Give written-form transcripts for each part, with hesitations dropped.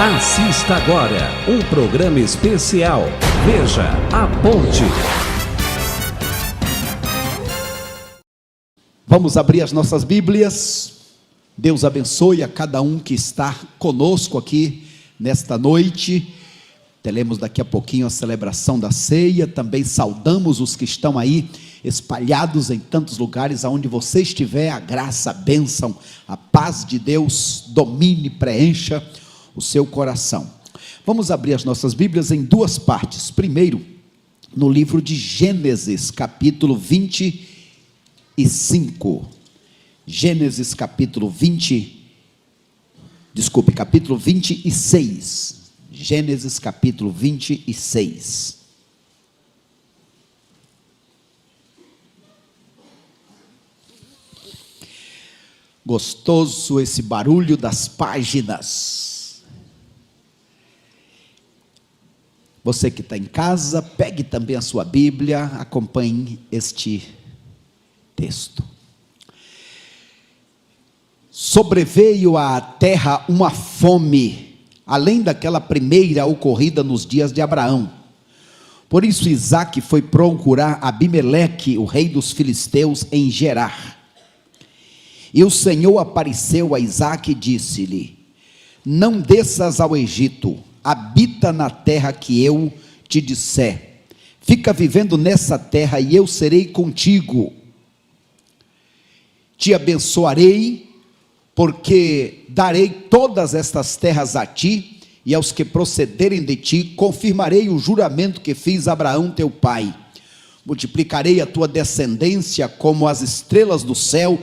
Assista agora um programa especial. Veja a Ponte. Vamos abrir as nossas Bíblias. Deus abençoe a cada um que está conosco aqui nesta noite. Teremos daqui a pouquinho a celebração da ceia. Também saudamos os que estão aí espalhados em tantos lugares. Aonde você estiver, a graça, a bênção, a paz de Deus domine, preencha o seu coração. Vamos abrir as nossas Bíblias em duas partes. Primeiro, no livro de Gênesis, capítulo 25. Gênesis capítulo 26. Gênesis capítulo 26. Gostoso esse barulho das páginas. Você que está em casa, pegue também a sua Bíblia, acompanhe este texto. Sobreveio à terra uma fome, além daquela primeira ocorrida nos dias de Abraão. Por isso Isaque foi procurar Abimeleque, o rei dos filisteus, em Gerar. E o Senhor apareceu a Isaque e disse-lhe: não desças ao Egito, habita na terra que eu te disser. Fica vivendo nessa terra e eu serei contigo. Te abençoarei, porque darei todas estas terras a ti, e aos que procederem de ti, confirmarei o juramento que fiz a Abraão teu pai. Multiplicarei a tua descendência como as estrelas do céu,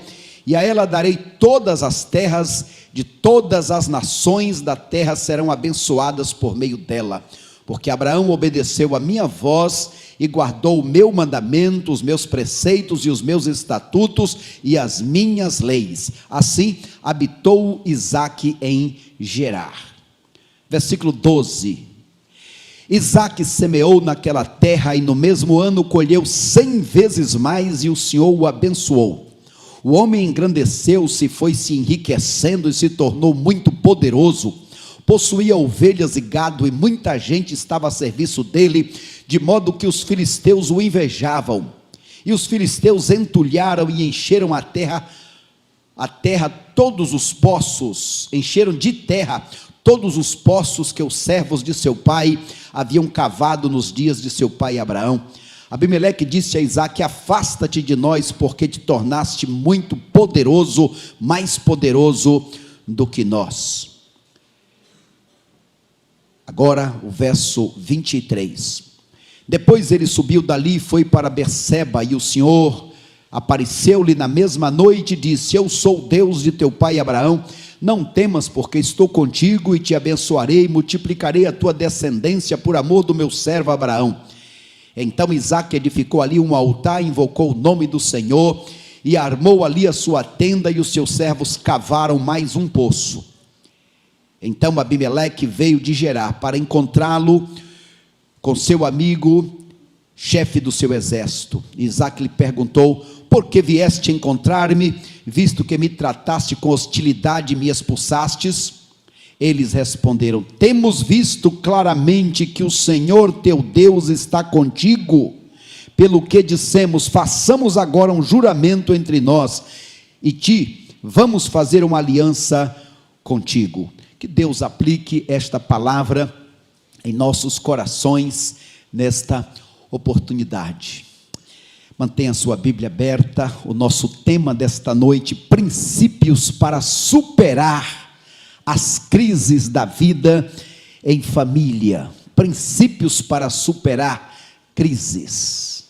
e a ela darei todas as terras, de todas as nações da terra serão abençoadas por meio dela. Porque Abraão obedeceu a minha voz, e guardou o meu mandamento, os meus preceitos e os meus estatutos e as minhas leis. Assim habitou Isaque em Gerar. Versículo 12. Isaque semeou naquela terra e no mesmo ano colheu 100 vezes mais, e o Senhor o abençoou. O homem engrandeceu-se, foi se enriquecendo e se tornou muito poderoso. Possuía ovelhas e gado, e muita gente estava a serviço dele, de modo que os filisteus o invejavam. E os filisteus entulharam e encheram a terra todos os poços, encheram de terra todos os poços que os servos de seu pai haviam cavado nos dias de seu pai Abraão. Abimeleque disse a Isaque: afasta-te de nós, porque te tornaste muito poderoso, mais poderoso do que nós. Agora o verso 23. Depois ele subiu dali e foi para Berseba, e o Senhor apareceu-lhe na mesma noite e disse: eu sou o Deus de teu pai Abraão, não temas, porque estou contigo e te abençoarei, multiplicarei a tua descendência por amor do meu servo Abraão. Então Isaque edificou ali um altar, invocou o nome do Senhor, e armou ali a sua tenda, e os seus servos cavaram mais um poço. Então Abimeleque veio de Gerar para encontrá-lo com seu amigo, chefe do seu exército. Isaque lhe perguntou: por que vieste encontrar-me, visto que me trataste com hostilidade e me expulsastes? Eles responderam: temos visto claramente que o Senhor teu Deus está contigo, pelo que dissemos: façamos agora um juramento entre nós e ti, vamos fazer uma aliança contigo. Que Deus aplique esta palavra em nossos corações nesta oportunidade. Mantenha a sua Bíblia aberta. O nosso tema desta noite: princípios para superar as crises da vida em família. Princípios para superar crises.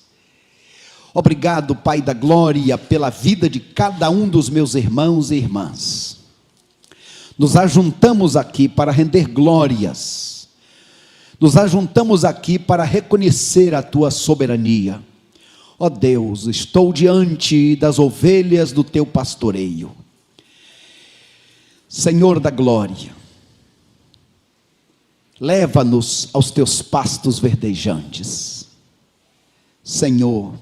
Obrigado, Pai da glória, pela vida de cada um dos meus irmãos e irmãs. Nos ajuntamos aqui para render glórias. Nos ajuntamos aqui para reconhecer a tua soberania. Ó Deus, estou diante das ovelhas do teu pastoreio. Senhor da glória, leva-nos aos teus pastos verdejantes. Senhor,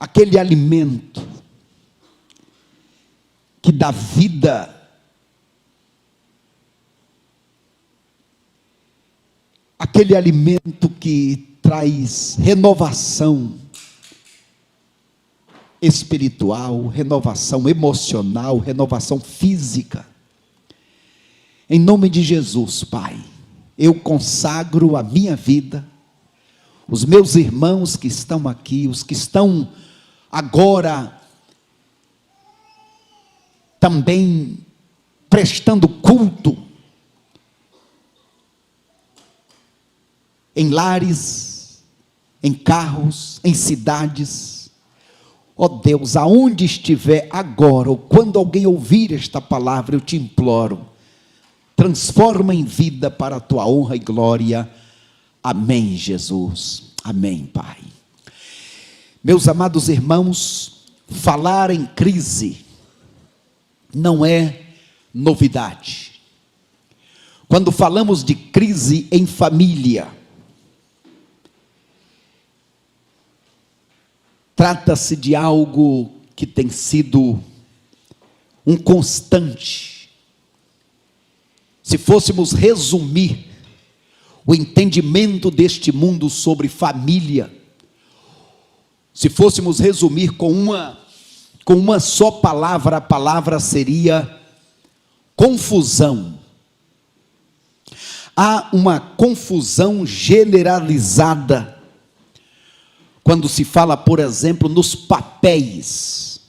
aquele alimento que dá vida aquele alimento que traz renovação espiritual, renovação emocional, renovação física. Em nome de Jesus, Pai, eu consagro a minha vida, os meus irmãos que estão aqui, os que estão agora também prestando culto em lares, em carros, em cidades. Ó Deus, aonde estiver agora, ou quando alguém ouvir esta palavra, eu te imploro, transforma em vida para a tua honra e glória. Amém, Jesus. Amém, Pai. Meus amados irmãos, falar em crise não é novidade. Quando falamos de crise em família, trata-se de algo que tem sido um constante. Se fôssemos resumir o entendimento deste mundo sobre família, se fôssemos resumir com uma só palavra, a palavra seria confusão. Há uma confusão generalizada quando se fala, por exemplo, nos papéis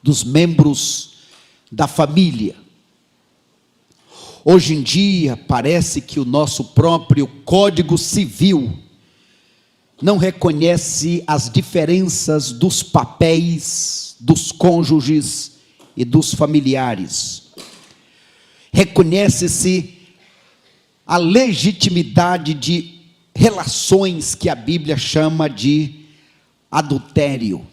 dos membros da família. Hoje em dia, parece que o nosso próprio Código Civil não reconhece as diferenças dos papéis dos cônjuges e dos familiares. Reconhece-se a legitimidade de relações que a Bíblia chama de adultério.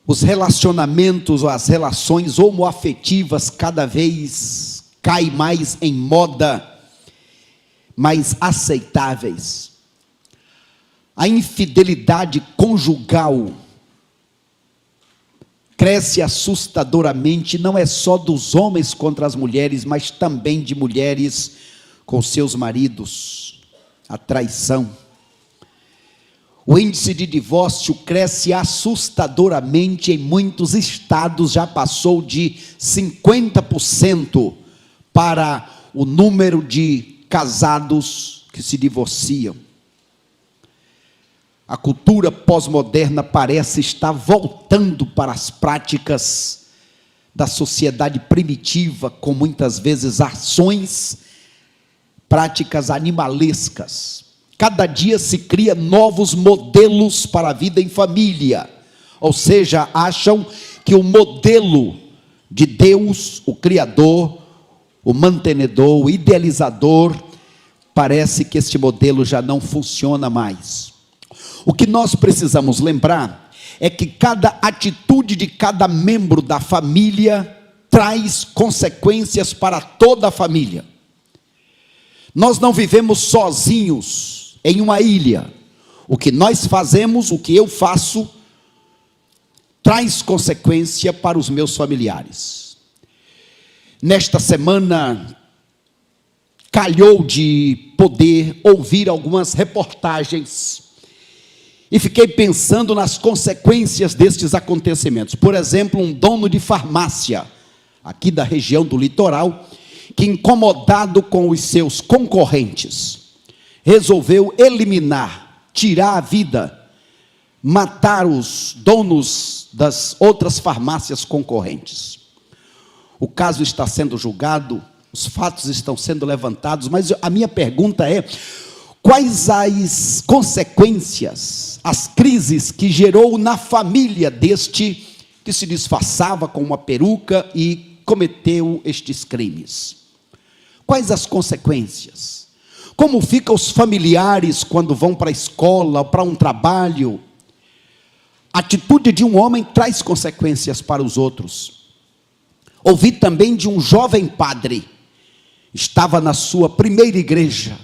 Os relacionamentos, ou as relações homoafetivas cada vez caem mais em moda, mais aceitáveis. A infidelidade conjugal cresce assustadoramente, não é só dos homens contra as mulheres, mas também de mulheres com seus maridos. A traição. O índice de divórcio cresce assustadoramente em muitos estados, já passou de 50% para o número de casados que se divorciam. A cultura pós-moderna parece estar voltando para as práticas da sociedade primitiva, com muitas vezes ações, práticas animalescas. Cada dia se cria novos modelos para a vida em família, ou seja, acham que o modelo de Deus, o Criador, o mantenedor, o idealizador, parece que este modelo já não funciona mais. O que nós precisamos lembrar é que cada atitude de cada membro da família traz consequências para toda a família. Nós não vivemos sozinhos em uma ilha. O que nós fazemos, o que eu faço, traz consequência para os meus familiares. Nesta semana, calhou de poder ouvir algumas reportagens e fiquei pensando nas consequências destes acontecimentos. Por exemplo, um dono de farmácia, aqui da região do litoral, que, incomodado com os seus concorrentes, resolveu eliminar, tirar a vida, matar os donos das outras farmácias concorrentes. O caso está sendo julgado, os fatos estão sendo levantados, mas a minha pergunta é: quais as consequências, as crises que gerou na família deste que se disfarçava com uma peruca e cometeu estes crimes? Quais as consequências? Como ficam os familiares quando vão para a escola, para um trabalho? A atitude de um homem traz consequências para os outros. Ouvi também de um jovem padre, estava na sua primeira igreja.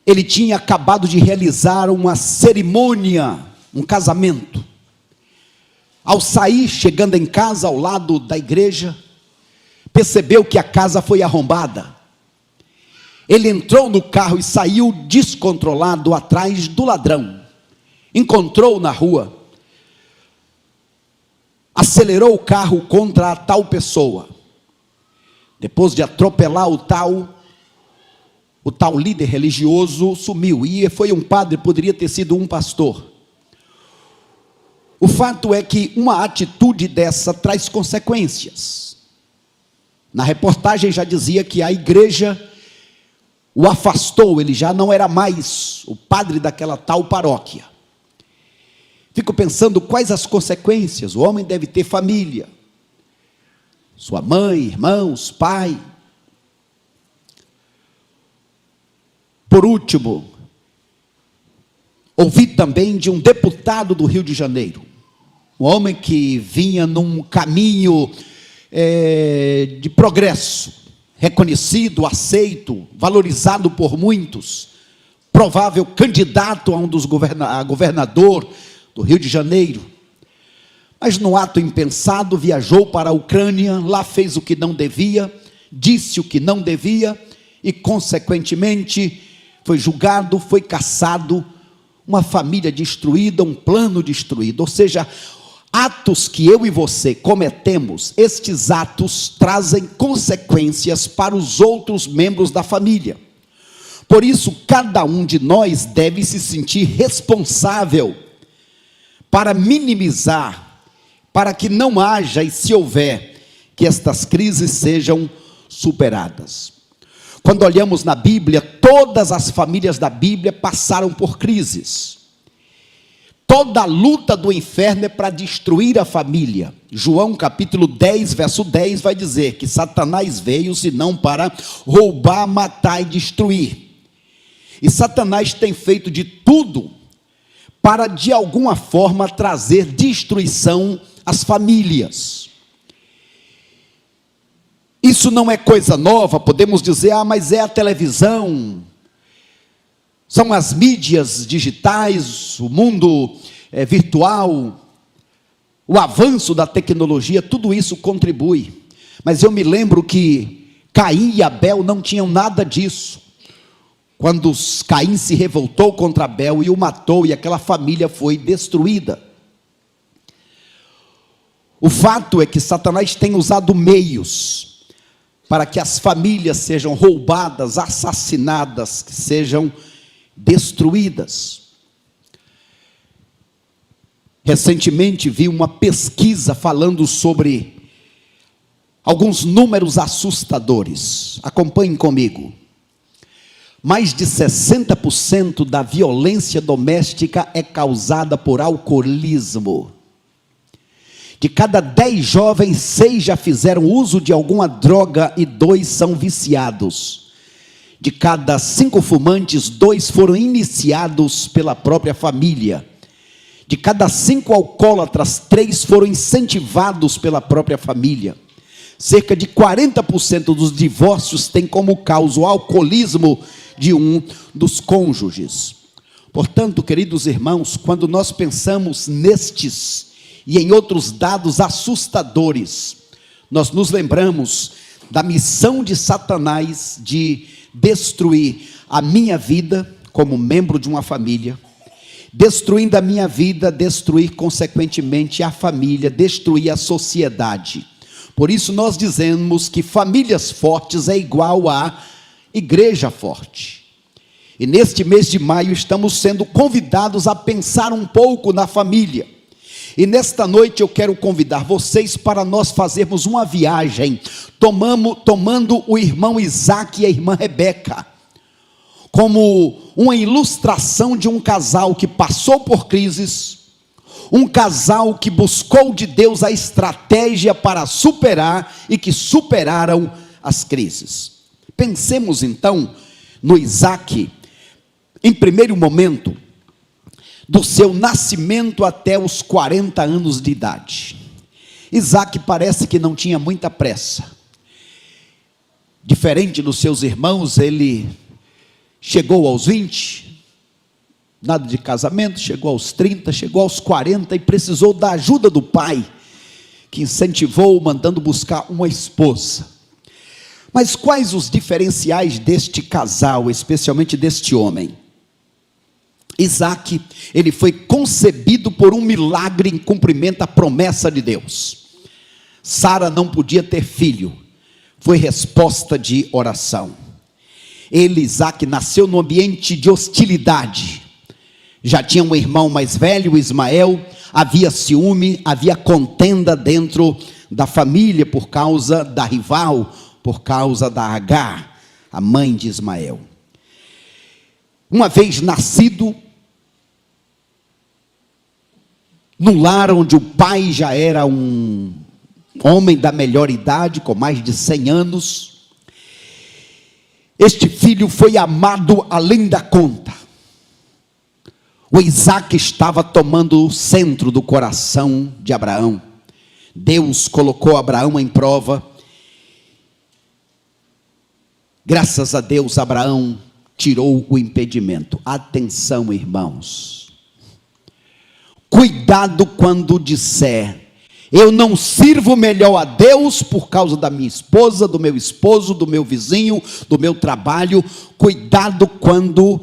Ele tinha acabado de realizar uma cerimônia, um casamento. Ao sair, chegando em casa, ao lado da igreja, percebeu que a casa foi arrombada. Ele entrou no carro e saiu descontrolado atrás do ladrão. Encontrou na rua, acelerou o carro contra a tal pessoa. Depois de atropelar o tal líder religioso, sumiu. E foi um padre, poderia ter sido um pastor. O fato é que uma atitude dessa traz consequências. Na reportagem já dizia que a igreja o afastou, ele já não era mais o padre daquela tal paróquia. Fico pensando quais as consequências. O homem deve ter família, sua mãe, irmãos, pai. Por último, ouvi também de um deputado do Rio de Janeiro, um homem que vinha num caminho de progresso, reconhecido, aceito, valorizado por muitos, provável candidato a governador do Rio de Janeiro, mas num ato impensado viajou para a Ucrânia, lá fez o que não devia, disse o que não devia e consequentemente foi julgado, foi caçado, uma família destruída, um plano destruído. Ou seja, atos que eu e você cometemos, estes atos trazem consequências para os outros membros da família. Por isso, cada um de nós deve se sentir responsável para minimizar, para que não haja, e se houver, que estas crises sejam superadas. Quando olhamos na Bíblia, todas as famílias da Bíblia passaram por crises. Toda a luta do inferno é para destruir a família. João capítulo 10, verso 10 vai dizer que Satanás veio senão para roubar, matar e destruir. E Satanás tem feito de tudo para de alguma forma trazer destruição às famílias. Isso não é coisa nova, podemos dizer, mas é a televisão, são as mídias digitais, o mundo virtual, o avanço da tecnologia, tudo isso contribui. Mas eu me lembro que Caim e Abel não tinham nada disso. Quando Caim se revoltou contra Abel e o matou, e aquela família foi destruída. O fato é que Satanás tem usado meios para que as famílias sejam roubadas, assassinadas, que sejam destruídas. Recentemente vi uma pesquisa falando sobre alguns números assustadores. Acompanhem comigo. Mais de 60% da violência doméstica é causada por alcoolismo. De cada 10 jovens, 6 já fizeram uso de alguma droga e 2 são viciados. De cada 5 fumantes, 2 foram iniciados pela própria família. De cada 5 alcoólatras, 3 foram incentivados pela própria família. Cerca de 40% dos divórcios têm como causa o alcoolismo de um dos cônjuges. Portanto, queridos irmãos, quando nós pensamos nestes e em outros dados assustadores, nós nos lembramos da missão de Satanás de destruir a minha vida como membro de uma família, destruindo a minha vida, destruir consequentemente a família, destruir a sociedade. Por isso nós dizemos que famílias fortes é igual a igreja forte. E neste mês de maio estamos sendo convidados a pensar um pouco na família. E nesta noite eu quero convidar vocês para nós fazermos uma viagem, tomando o irmão Isaac e a irmã Rebeca, como uma ilustração de um casal que passou por crises, um casal que buscou de Deus a estratégia para superar e que superaram as crises. Pensemos então no Isaac, em primeiro momento, do seu nascimento até os 40 anos de idade. Isaac parece que não tinha muita pressa. Diferente dos seus irmãos, ele chegou aos 20, nada de casamento, chegou aos 30, chegou aos 40 e precisou da ajuda do pai, que incentivou mandando buscar uma esposa. Mas quais os diferenciais deste casal, especialmente deste homem? Isaac, ele foi concebido por um milagre em cumprimento à promessa de Deus. Sara não podia ter filho, foi resposta de oração. Ele, Isaac, nasceu num ambiente de hostilidade. Já tinha um irmão mais velho, Ismael, havia ciúme, havia contenda dentro da família por causa da rival, por causa da Agar, a mãe de Ismael. Uma vez nascido, num lar onde o pai já era um homem da melhor idade, com mais de 100 anos, este filho foi amado além da conta. O Isaac estava tomando o centro do coração de Abraão. Deus colocou Abraão em prova. Graças a Deus, Abraão tirou o impedimento. Atenção, irmãos. Cuidado quando disser: eu não sirvo melhor a Deus por causa da minha esposa, do meu esposo, do meu vizinho, do meu trabalho. Cuidado quando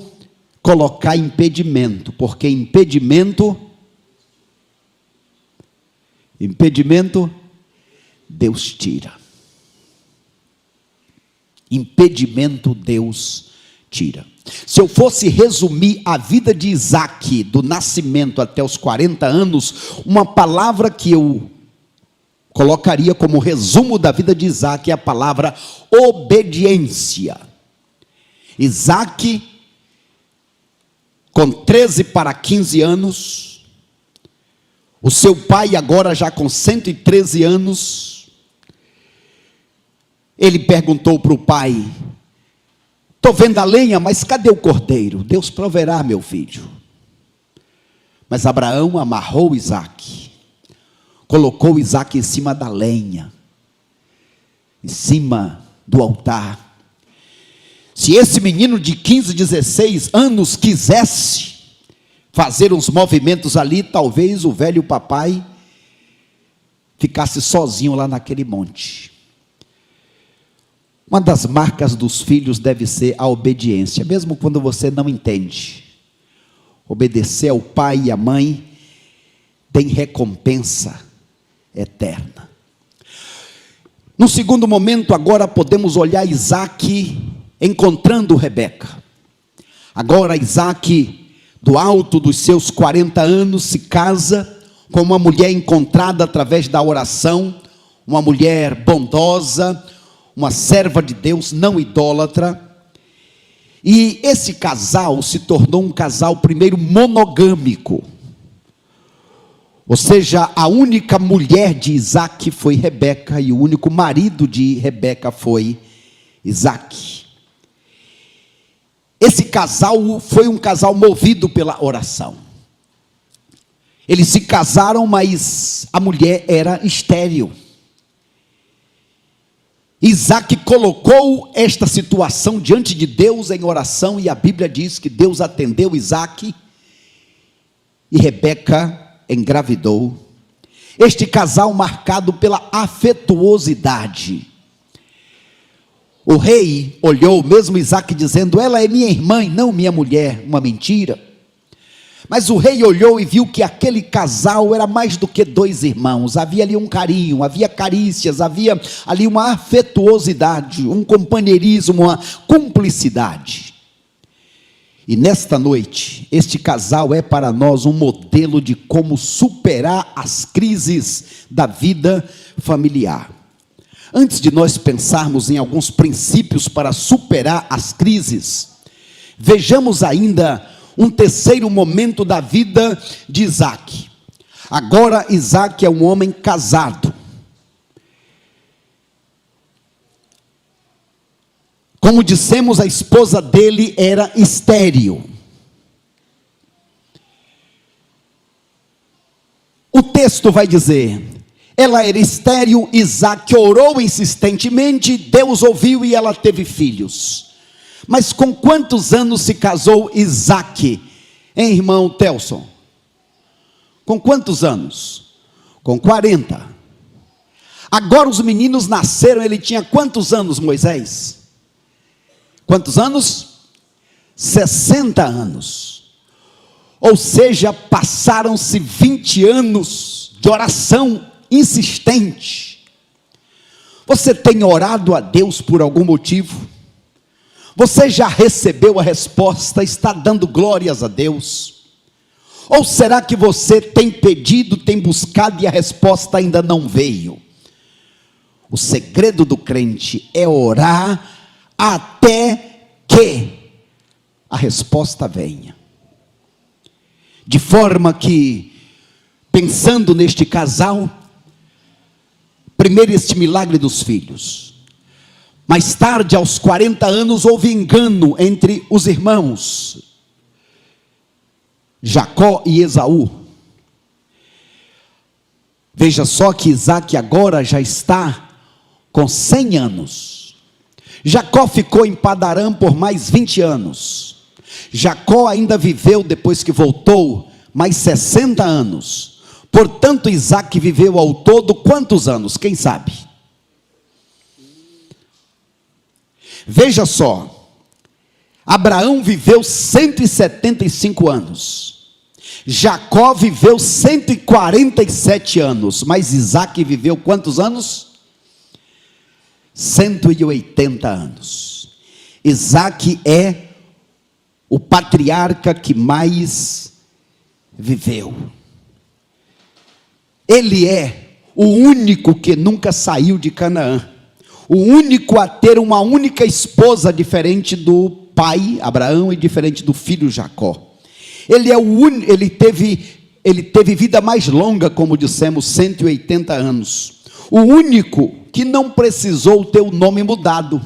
colocar impedimento, porque impedimento, Deus tira. Impedimento Deus tira. Se eu fosse resumir a vida de Isaac, do nascimento até os 40 anos, uma palavra que eu colocaria como resumo da vida de Isaac é a palavra obediência. Isaac, com 13 para 15 anos, o seu pai agora já com 113 anos, ele perguntou para o pai: estou vendo a lenha, mas cadê o cordeiro? Deus proverá, meu filho. Mas Abraão amarrou Isaac, colocou Isaac em cima da lenha, em cima do altar. Se esse menino de 15, 16 anos quisesse fazer uns movimentos ali, talvez o velho papai ficasse sozinho lá naquele monte. Uma das marcas dos filhos deve ser a obediência, mesmo quando você não entende. Obedecer ao pai e à mãe tem recompensa eterna. No segundo momento, agora podemos olhar Isaac encontrando Rebeca. Agora Isaac, do alto dos seus 40 anos, se casa com uma mulher encontrada através da oração, uma mulher bondosa, uma serva de Deus, não idólatra. E esse casal se tornou um casal primeiro monogâmico. Ou seja, a única mulher de Isaac foi Rebeca e o único marido de Rebeca foi Isaac. Esse casal foi um casal movido pela oração. Eles se casaram, mas a mulher era estéril. Isaac colocou esta situação diante de Deus em oração, e a Bíblia diz que Deus atendeu Isaac, e Rebeca engravidou. Este casal marcado pela afetuosidade. O rei olhou, mesmo Isaac dizendo: ela é minha irmã e não minha mulher, uma mentira. Mas o rei olhou e viu que aquele casal era mais do que dois irmãos. Havia ali um carinho, havia carícias, havia ali uma afetuosidade, um companheirismo, uma cumplicidade. E nesta noite, este casal é para nós um modelo de como superar as crises da vida familiar. Antes de nós pensarmos em alguns princípios para superar as crises, vejamos ainda um terceiro momento da vida de Isaac. Agora Isaac é um homem casado. Como dissemos, a esposa dele era estéril. O texto vai dizer: ela era estéril, Isaac orou insistentemente, Deus ouviu e ela teve filhos. Mas com quantos anos se casou Isaac, hein, irmão Telson? Com quantos anos? Com 40. Agora os meninos nasceram, ele tinha quantos anos, Moisés? Quantos anos? 60 anos. Ou seja, passaram-se 20 anos de oração insistente. Você tem orado a Deus por algum motivo? Você já recebeu a resposta, está dando glórias a Deus? Ou será que você tem pedido, tem buscado e a resposta ainda não veio? O segredo do crente é orar até que a resposta venha. De forma que, pensando neste casal, primeiro este milagre dos filhos. Mais tarde, aos 40 anos, houve engano entre os irmãos, Jacó e Esaú. Veja só que Isaac agora já está com 100 anos. Jacó ficou em Padarã por mais 20 anos. Jacó ainda viveu, depois que voltou, mais 60 anos. Portanto, Isaac viveu ao todo quantos anos? Quem sabe? Veja só, Abraão viveu 175 anos. Jacó viveu 147 anos. Mas Isaac viveu quantos anos? 180 anos. Isaac é o patriarca que mais viveu. Ele é o único que nunca saiu de Canaã. O único a ter uma única esposa, diferente do pai Abraão e diferente do filho Jacó. Ele é ele teve vida mais longa, como dissemos, 180 anos. O único que não precisou ter o nome mudado.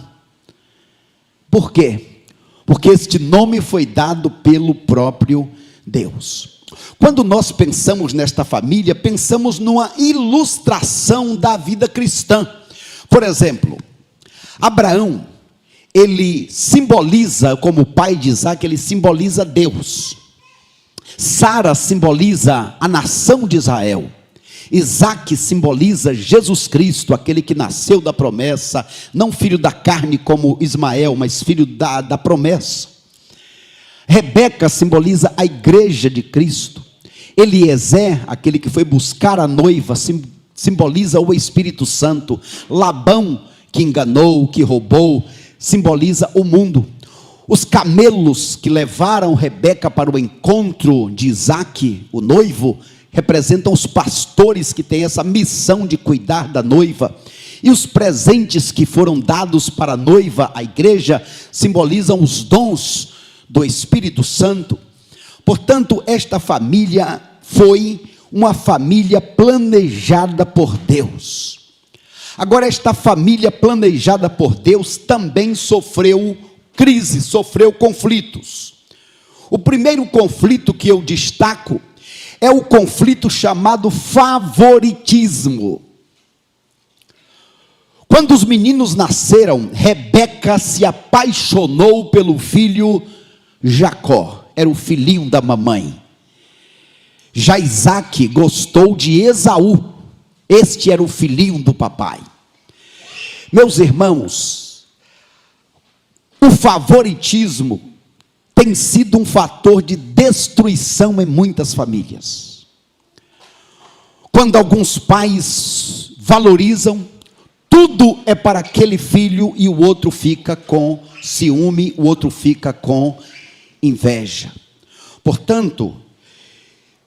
Por quê? Porque este nome foi dado pelo próprio Deus. Quando nós pensamos nesta família, pensamos numa ilustração da vida cristã. Por exemplo, Abraão, ele simboliza, como pai de Isaac, ele simboliza Deus. Sara simboliza a nação de Israel. Isaac simboliza Jesus Cristo, aquele que nasceu da promessa, não filho da carne como Ismael, mas filho da promessa. Rebeca simboliza a igreja de Cristo. Eliezer, aquele que foi buscar a noiva, simboliza o Espírito Santo. Labão, que enganou, que roubou, simboliza o mundo. Os camelos que levaram Rebeca para o encontro de Isaac, o noivo, representam os pastores que têm essa missão de cuidar da noiva. E os presentes que foram dados para a noiva, a igreja, simbolizam os dons do Espírito Santo. Portanto, esta família foi uma família planejada por Deus. Agora, esta família planejada por Deus também sofreu crise, sofreu conflitos. O primeiro conflito que eu destaco é o conflito chamado favoritismo. Quando os meninos nasceram, Rebeca se apaixonou pelo filho Jacó, era o filhinho da mamãe. Já Isaac gostou de Esaú, este era o filhinho do papai. Meus irmãos, o favoritismo tem sido um fator de destruição em muitas famílias. Quando alguns pais valorizam, tudo é para aquele filho e o outro fica com ciúme, o outro fica com inveja. Portanto,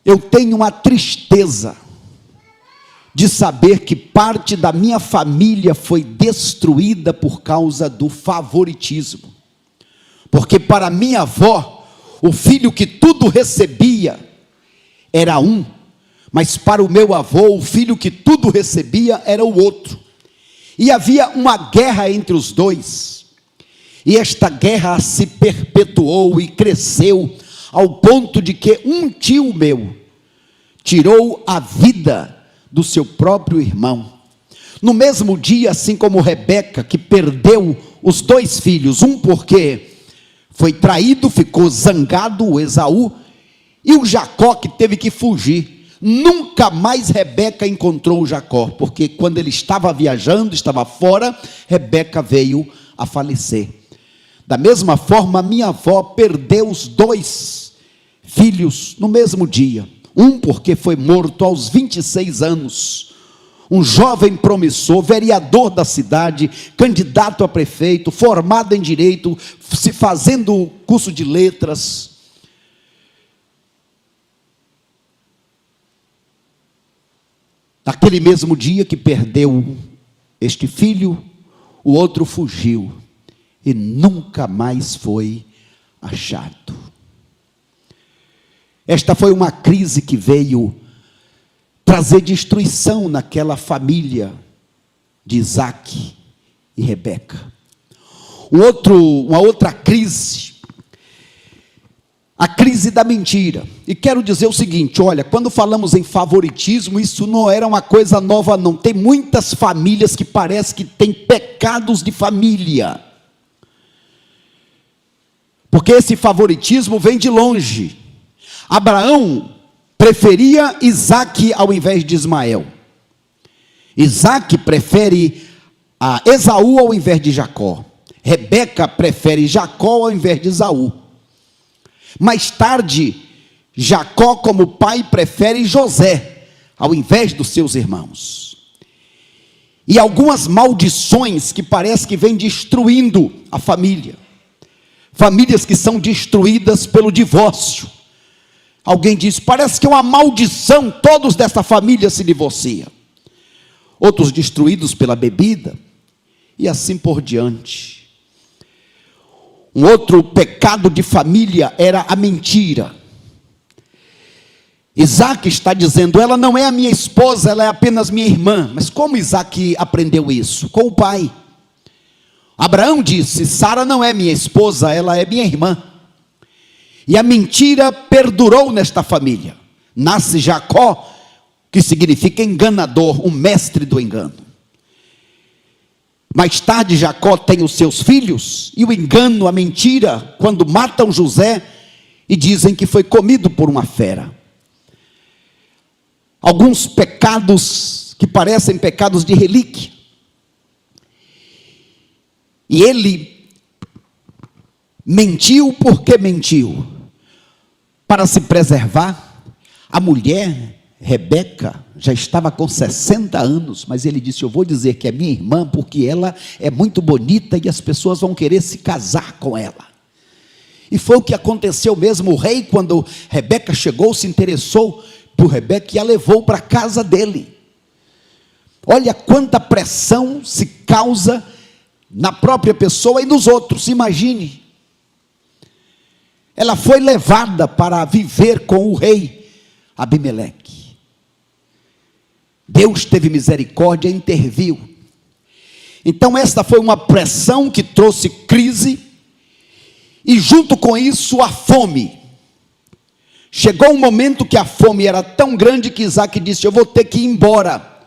eu tenho uma tristeza de saber que parte da minha família foi destruída por causa do favoritismo. Porque para minha avó, o filho que tudo recebia era um, mas para o meu avô, o filho que tudo recebia era o outro. E havia uma guerra entre os dois. E esta guerra se perpetuou e cresceu ao ponto de que um tio meu tirou a vida do seu próprio irmão. No mesmo dia, assim como Rebeca, que perdeu os dois filhos, um porque foi traído, ficou zangado, o Esaú, e o Jacó, que teve que fugir. nunca mais Rebeca encontrou Jacó, porque quando ele estava viajando, estava fora, Rebeca veio a falecer. Da mesma forma, minha avó perdeu os 2 filhos no mesmo dia. Um porque foi morto aos 26 anos. Um jovem promissor, vereador da cidade, candidato a prefeito, formado em direito, se fazendo curso de letras. Naquele mesmo dia que perdeu este filho, o outro fugiu e nunca mais foi achado. Esta foi uma crise que veio trazer destruição naquela família de Isaac e Rebeca. Uma outra crise, a crise da mentira. E quero dizer o seguinte, olha, quando falamos em favoritismo, isso não era uma coisa nova não. Tem muitas famílias que parece que têm pecados de família. Porque esse favoritismo vem de longe. Abraão preferia Isaac ao invés de Ismael. Isaac prefere a Esaú ao invés de Jacó. Rebeca prefere Jacó ao invés de Esaú. Mais tarde, Jacó como pai prefere José ao invés dos seus irmãos. E algumas maldições que parece que vêm destruindo a família. Famílias que são destruídas pelo divórcio. Alguém diz, parece que é uma maldição, todos dessa família se divorciam. Outros destruídos pela bebida, e assim por diante. Um outro pecado de família era a mentira. Isaac está dizendo, ela não é a minha esposa, ela é apenas minha irmã. Mas como Isaac aprendeu isso? Com o pai. Abraão disse, Sara não é minha esposa, ela é minha irmã. E a mentira perdurou nesta família. Nasce Jacó, que significa enganador, um mestre do engano. Mais tarde Jacó tem os seus filhos, e o engano, a mentira, quando matam José, e dizem que foi comido por uma fera. Alguns pecados que parecem pecados de relíquia. E ele mentiu porque mentiu. Para se preservar, a mulher, Rebeca, já estava com 60 anos, mas ele disse, eu vou dizer que é minha irmã, porque ela é muito bonita e as pessoas vão querer se casar com ela. E foi o que aconteceu mesmo. O rei, quando Rebeca chegou, se interessou por Rebeca e a levou para a casa dele. Olha quanta pressão se causa na própria pessoa e nos outros, imagine. Ela foi levada para viver com o rei Abimeleque. Deus teve misericórdia e interviu. Então esta foi uma pressão que trouxe crise, e junto com isso a fome. Chegou um momento que a fome era tão grande que Isaac disse, eu vou ter que ir embora.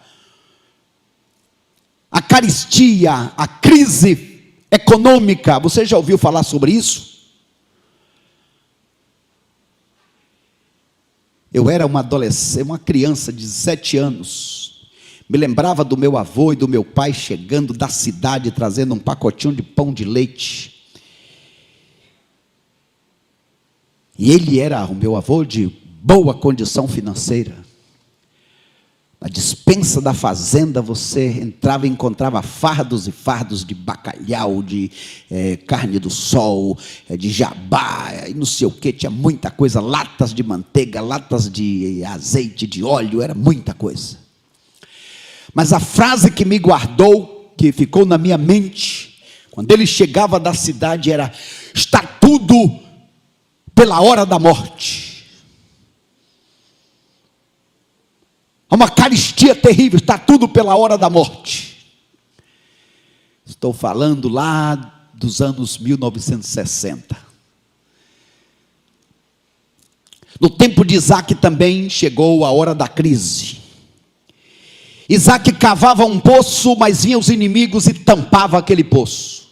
A carestia, a crise econômica, você já ouviu falar sobre isso? Eu era uma adolescente, uma criança de 17 anos, me lembrava do meu avô e do meu pai chegando da cidade, trazendo um pacotinho de pão de leite, e ele era, o meu avô, de boa condição financeira. Na despensa da fazenda você entrava e encontrava fardos e fardos de bacalhau, de carne do sol, de jabá, e não sei o que, tinha muita coisa, latas de manteiga, latas de azeite, de óleo, era muita coisa. Mas a frase que me guardou, que ficou na minha mente, quando ele chegava da cidade era, está tudo pela hora da morte. Há uma carestia terrível, está tudo pela hora da morte. Estou falando lá dos anos 1960. No tempo de Isaac também chegou a hora da crise. Isaac cavava um poço, mas vinham os inimigos e tampava aquele poço.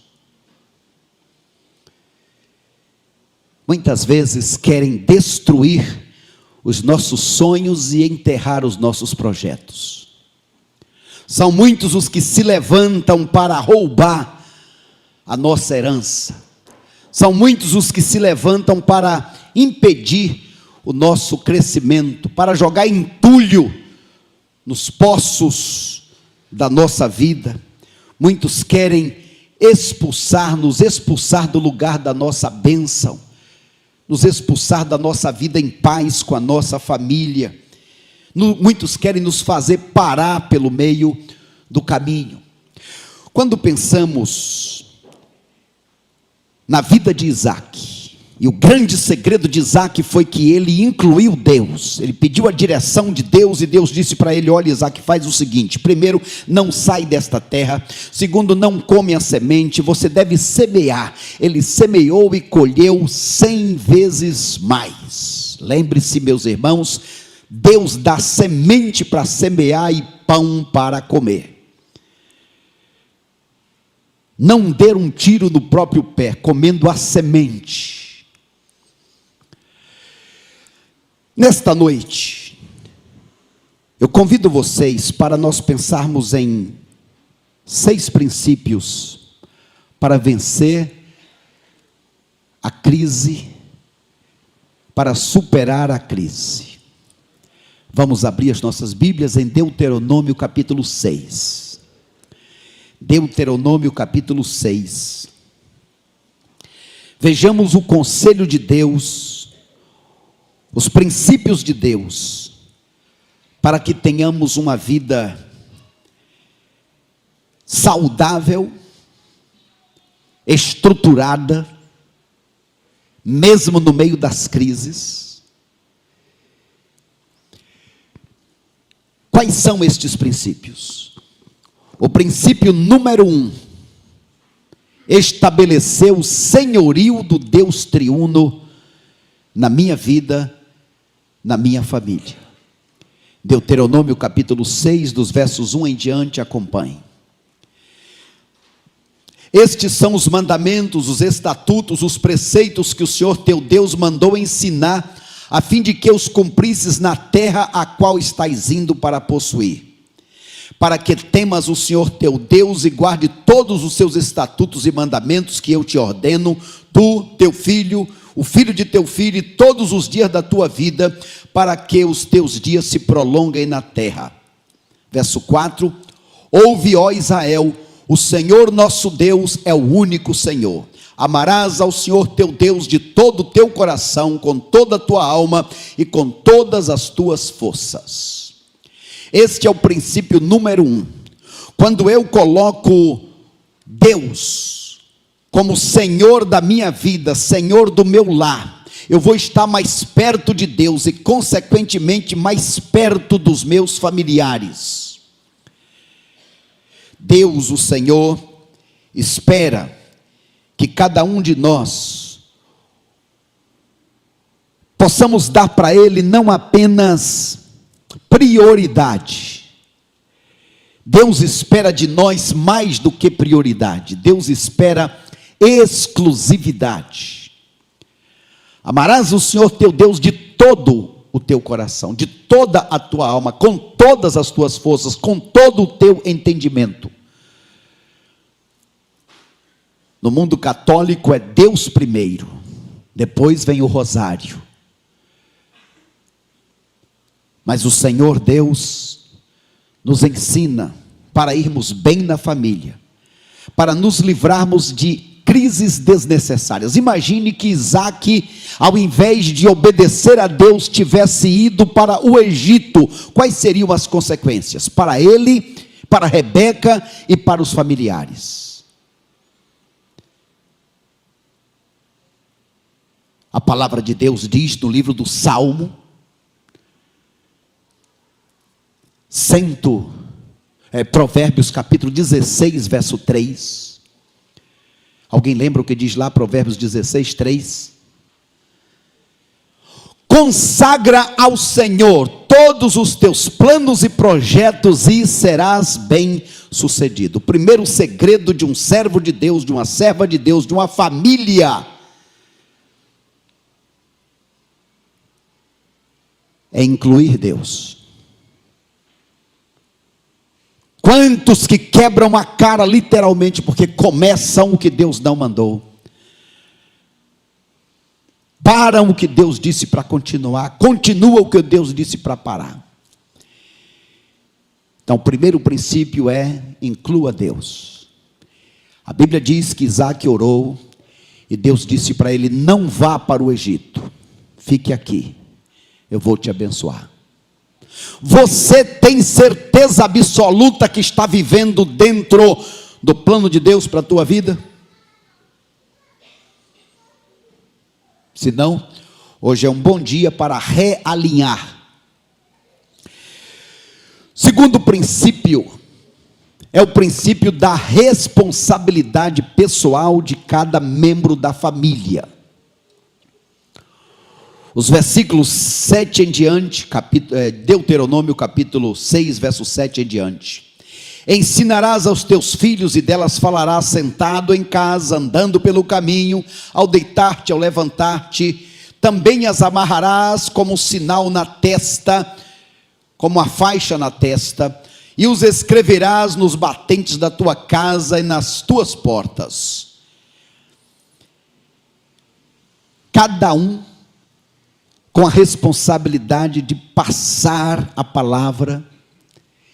Muitas vezes querem destruir os nossos sonhos e enterrar os nossos projetos. São muitos os que se levantam para roubar a nossa herança. São muitos os que se levantam para impedir o nosso crescimento, para jogar entulho nos poços da nossa vida. Muitos querem nos expulsar do lugar da nossa bênção, nos expulsar da nossa vida em paz com a nossa família. Muitos querem nos fazer parar pelo meio do caminho. Quando pensamos na vida de Isaac, e o grande segredo de Isaac foi que ele incluiu Deus. Ele pediu a direção de Deus e Deus disse para ele: olha, Isaac, faz o seguinte: primeiro, não sai desta terra. Segundo, não come a semente, você deve semear. Ele semeou e colheu 100 vezes mais. Lembre-se, meus irmãos, Deus dá semente para semear e pão para comer. Não dê um tiro no próprio pé, comendo a semente. Nesta noite, eu convido vocês para nós pensarmos em 6 princípios para vencer a crise, para superar a crise. Vamos abrir as nossas Bíblias em Deuteronômio capítulo 6. Deuteronômio capítulo 6. Vejamos o conselho de Deus, os princípios de Deus, para que tenhamos uma vida saudável, estruturada, mesmo no meio das crises. Quais são estes princípios? O princípio número 1, estabelecer o senhorio do Deus triuno na minha vida, na minha família. Deuteronômio capítulo 6, dos versos 1 em diante, acompanhe. Estes são os mandamentos, os estatutos, os preceitos que o Senhor teu Deus mandou ensinar, a fim de que os cumprisses na terra a qual estás indo para possuir. Para que temas o Senhor teu Deus e guarde todos os seus estatutos e mandamentos que eu te ordeno, tu, teu filho, o filho de teu filho, e todos os dias da tua vida, para que os teus dias se prolonguem na terra. Verso 4, ouve, ó Israel, o Senhor nosso Deus é o único Senhor. Amarás ao Senhor teu Deus de todo o teu coração, com toda a tua alma e com todas as tuas forças. Este é o princípio número 1. Quando eu coloco Deus como Senhor da minha vida, Senhor do meu lar, eu vou estar mais perto de Deus e, consequentemente, mais perto dos meus familiares. Deus, o Senhor, espera que cada um de nós possamos dar para Ele não apenas prioridade. Deus espera de nós mais do que prioridade. Deus espera exclusividade. Amarás o Senhor teu Deus de todo o teu coração, de toda a tua alma, com todas as tuas forças, com todo o teu entendimento. No mundo católico é Deus primeiro, depois vem o rosário. Mas o Senhor Deus nos ensina para irmos bem na família, para nos livrarmos de crises desnecessárias. Imagine que Isaac, ao invés de obedecer a Deus, tivesse ido para o Egito. Quais seriam as consequências? Para ele, para Rebeca e para os familiares. A palavra de Deus diz no livro do Salmo, Provérbios capítulo 16, verso 3. Alguém lembra o que diz lá, Provérbios 16, 3? Consagra ao Senhor todos os teus planos e projetos e serás bem sucedido. O primeiro segredo de um servo de Deus, de uma serva de Deus, de uma família, é incluir Deus. Quantos que quebram a cara literalmente porque começam o que Deus não mandou, param o que Deus disse para continuar, continuam o que Deus disse para parar. Então, o primeiro princípio é: inclua Deus. A Bíblia diz que Isaac orou e Deus disse para ele: não vá para o Egito, fique aqui, eu vou te abençoar. Você tem certeza absoluta que está vivendo dentro do plano de Deus para a tua vida? Se não, hoje é um bom dia para realinhar. Segundo princípio, é o princípio da responsabilidade pessoal de cada membro da família. Os versículos 7 em diante, Deuteronômio capítulo 6, verso 7 em diante. Ensinarás aos teus filhos e delas falarás sentado em casa, andando pelo caminho, ao deitar-te, ao levantar-te. Também as amarrarás como sinal na testa, como a faixa na testa, e os escreverás nos batentes da tua casa e nas tuas portas. Cada um com a responsabilidade de passar a palavra,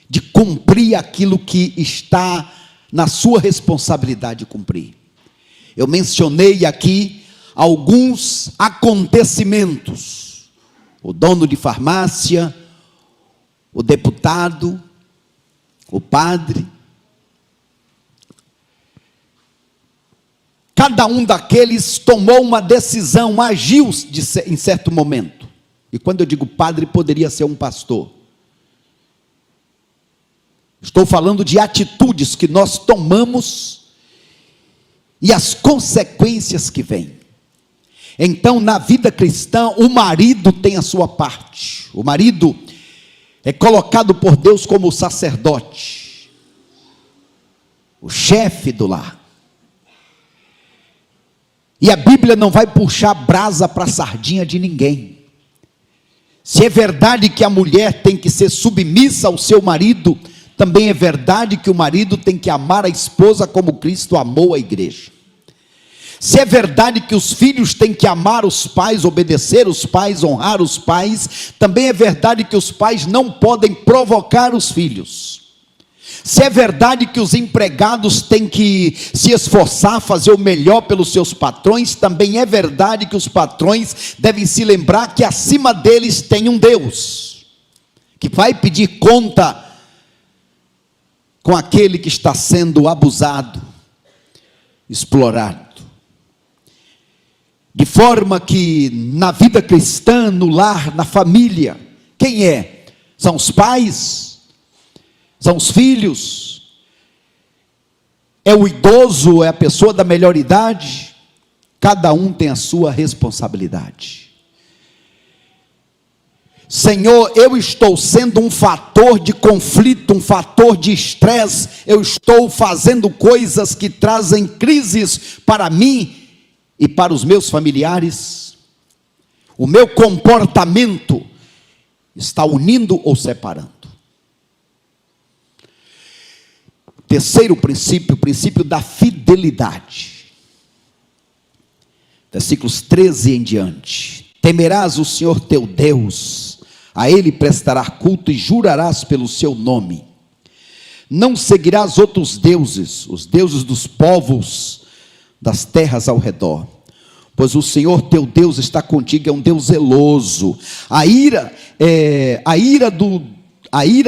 de cumprir aquilo que está na sua responsabilidade de cumprir. Eu mencionei aqui alguns acontecimentos: o dono de farmácia, o deputado, o padre. Cada um daqueles tomou uma decisão, agiu em certo momento. E quando eu digo padre, poderia ser um pastor. Estou falando de atitudes que nós tomamos e as consequências que vêm. Então, na vida cristã, o marido tem a sua parte. O marido é colocado por Deus como o sacerdote, o chefe do lar. E a Bíblia não vai puxar brasa para a sardinha de ninguém. Se é verdade que a mulher tem que ser submissa ao seu marido, também é verdade que o marido tem que amar a esposa como Cristo amou a igreja. Se é verdade que os filhos têm que amar os pais, obedecer os pais, honrar os pais, também é verdade que os pais não podem provocar os filhos. Se é verdade que os empregados têm que se esforçar, fazer o melhor pelos seus patrões, também é verdade que os patrões devem se lembrar que acima deles tem um Deus, que vai pedir conta com aquele que está sendo abusado, explorado. De forma que na vida cristã, no lar, na família, quem é? São os pais? São os filhos? É o idoso? É a pessoa da melhor idade? Cada um tem a sua responsabilidade. Senhor, eu estou sendo um fator de conflito, um fator de estresse, eu estou fazendo coisas que trazem crises para mim e para os meus familiares. O meu comportamento está unindo ou separando? Terceiro princípio, o princípio da fidelidade. Versículos 13 em diante. Temerás o Senhor teu Deus, a Ele prestará culto e jurarás pelo seu nome. Não seguirás outros deuses, os deuses dos povos das terras ao redor, pois o Senhor teu Deus está contigo, é um Deus zeloso. A ira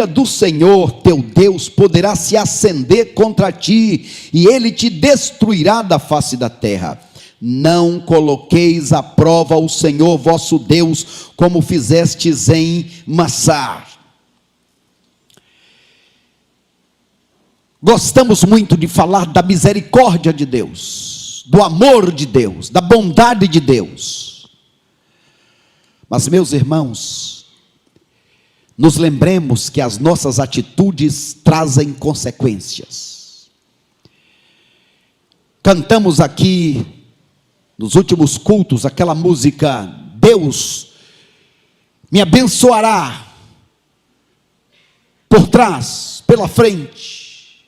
do Senhor teu Deus poderá se acender contra ti, e Ele te destruirá da face da terra. Não coloqueis à prova o Senhor vosso Deus, como fizestes em Massá. Gostamos muito de falar da misericórdia de Deus, do amor de Deus, da bondade de Deus. Mas, meus irmãos, nos lembremos que as nossas atitudes trazem consequências. Cantamos aqui, nos últimos cultos, aquela música, Deus me abençoará por trás, pela frente,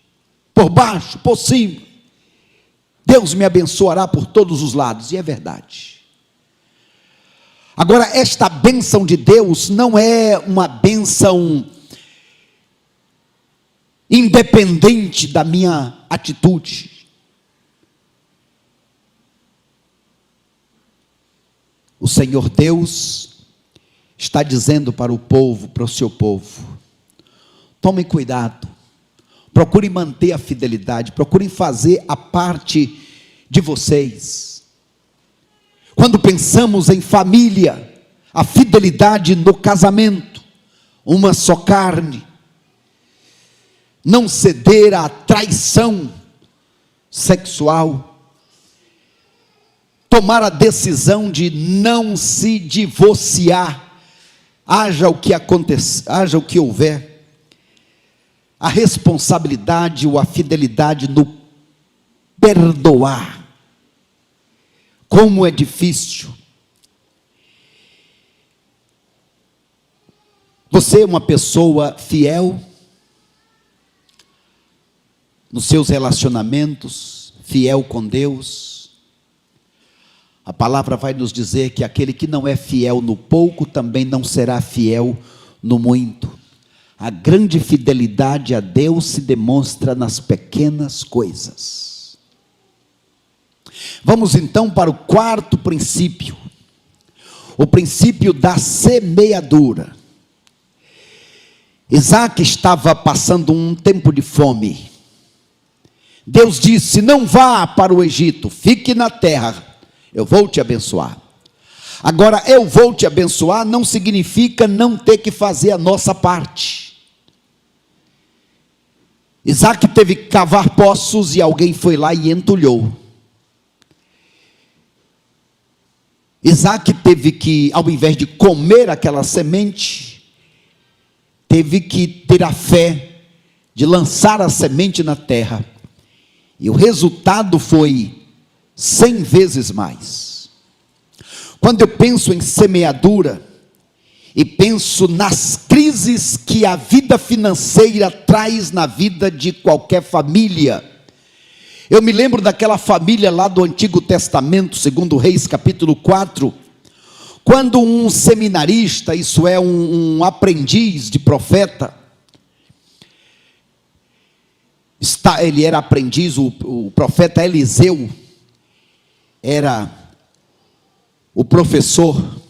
por baixo, por cima. Deus me abençoará por todos os lados, e é verdade. Agora, esta bênção de Deus não é uma bênção independente da minha atitude. O Senhor Deus está dizendo para o povo, para o seu povo: tomem cuidado, procurem manter a fidelidade, procurem fazer a parte de vocês. Quando pensamos em família, a fidelidade no casamento, uma só carne, não ceder à traição sexual, tomar a decisão de não se divorciar, haja o que aconteça, haja o que houver, a responsabilidade ou a fidelidade no perdoar. Como é difícil. Você é uma pessoa fiel nos seus relacionamentos, fiel com Deus. A palavra vai nos dizer que aquele que não é fiel no pouco, também não será fiel no muito. A grande fidelidade a Deus se demonstra nas pequenas coisas. Vamos então para o quarto princípio, o princípio da semeadura. Isaac estava passando um tempo de fome. Deus disse: não vá para o Egito, fique na terra, eu vou te abençoar. Agora, eu vou te abençoar não significa não ter que fazer a nossa parte. Isaac teve que cavar poços e alguém foi lá e entulhou. Isaac teve que, ao invés de comer aquela semente, teve que ter a fé de lançar a semente na terra. E o resultado foi 100 vezes mais. Quando eu penso em semeadura, e penso nas crises que a vida financeira traz na vida de qualquer família, eu me lembro daquela família lá do Antigo Testamento, segundo Reis capítulo 4, quando um seminarista, isso é um aprendiz de profeta, ele era aprendiz, o profeta Eliseu era o professor.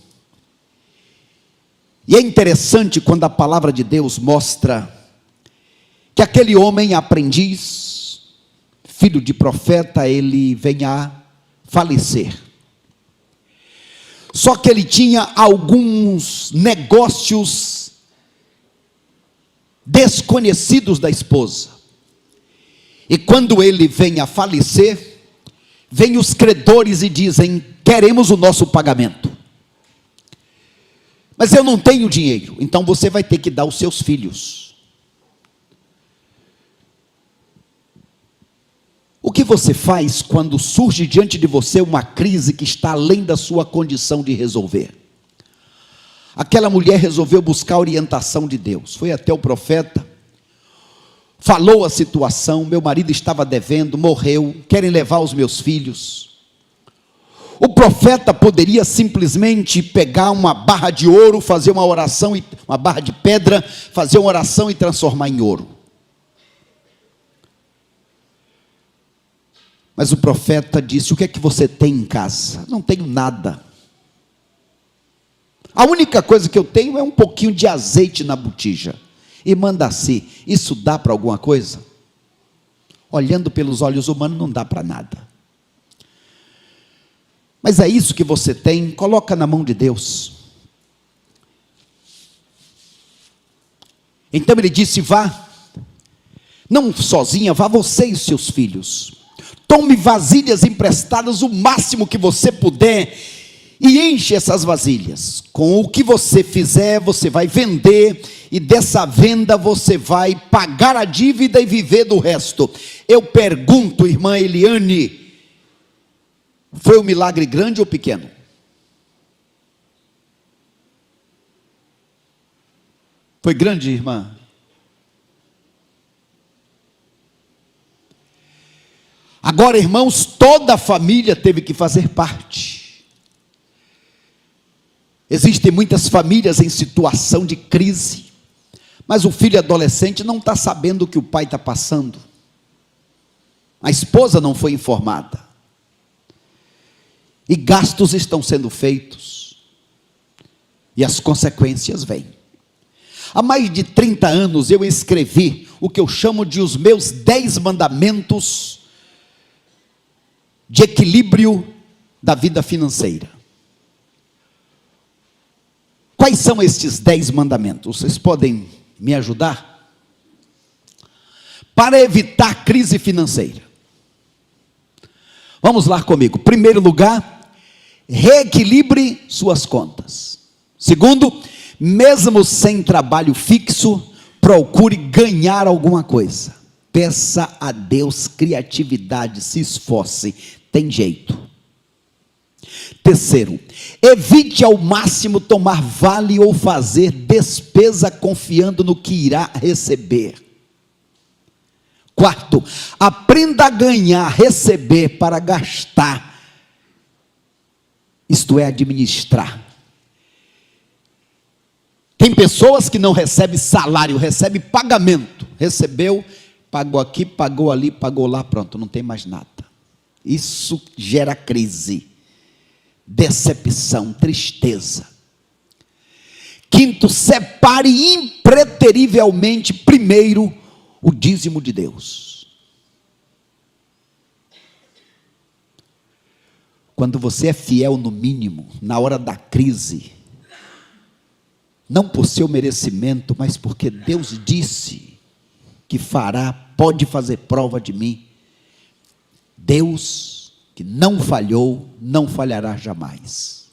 E é interessante quando a palavra de Deus mostra que aquele homem aprendiz, filho de profeta, ele vem a falecer. Só que ele tinha alguns negócios desconhecidos da esposa. E quando ele vem a falecer, vêm os credores e dizem: queremos o nosso pagamento. Mas eu não tenho dinheiro, então você vai ter que dar os seus filhos. O que você faz quando surge diante de você uma crise que está além da sua condição de resolver? Aquela mulher resolveu buscar a orientação de Deus, foi até o profeta, falou a situação: meu marido estava devendo, morreu, querem levar os meus filhos. O profeta poderia simplesmente pegar uma barra de ouro, fazer uma oração, uma barra de pedra, fazer uma oração e transformar em ouro. Mas o profeta disse: o que é que você tem em casa? Não tenho nada. A única coisa que eu tenho é um pouquinho de azeite na botija. E manda assim: isso dá para alguma coisa? Olhando pelos olhos humanos, não dá para nada. Mas é isso que você tem, coloca na mão de Deus. Então ele disse: vá, não sozinha, vá você e os seus filhos. Tome vasilhas emprestadas o máximo que você puder e enche essas vasilhas. Com o que você fizer, você vai vender, e dessa venda você vai pagar a dívida e viver do resto. Eu pergunto, irmã Eliane, foi um milagre grande ou pequeno? Foi grande, irmã? Agora, irmãos, toda a família teve que fazer parte. Existem muitas famílias em situação de crise, mas o filho adolescente não está sabendo o que o pai está passando. A esposa não foi informada. E gastos estão sendo feitos. E as consequências vêm. Há mais de 30 anos eu escrevi o que eu chamo de os meus 10 mandamentos de equilíbrio da vida financeira. Quais são estes 10 mandamentos? Vocês podem me ajudar? Para evitar crise financeira. Vamos lá comigo. Primeiro lugar, reequilibre suas contas. Segundo, mesmo sem trabalho fixo, procure ganhar alguma coisa. Peça a Deus criatividade, se esforce, tem jeito. Terceiro, evite ao máximo tomar vale ou fazer despesa confiando no que irá receber. Quarto, aprenda a ganhar, receber para gastar, isto é, administrar. Tem pessoas que não recebem salário, recebem pagamento. Recebeu, pagou aqui, pagou ali, pagou lá, pronto, não tem mais nada. Isso gera crise, decepção, tristeza. Quinto, separe impreterivelmente primeiro o dízimo de Deus. Quando você é fiel no mínimo, na hora da crise, não por seu merecimento, mas porque Deus disse que fará, pode fazer prova de mim. Deus, que não falhou, não falhará jamais.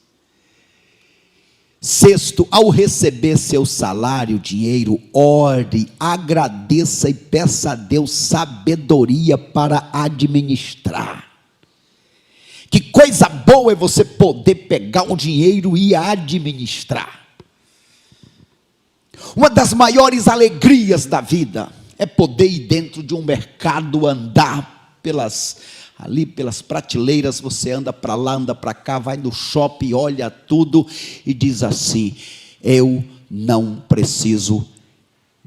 Sexto, ao receber seu salário, dinheiro, ore, agradeça e peça a Deus sabedoria para administrar. Que coisa boa é você poder pegar o dinheiro e administrar. Uma das maiores alegrias da vida é poder ir dentro de um mercado, andar pelas prateleiras, você anda para lá, anda para cá, vai no shopping, olha tudo e diz assim: eu não preciso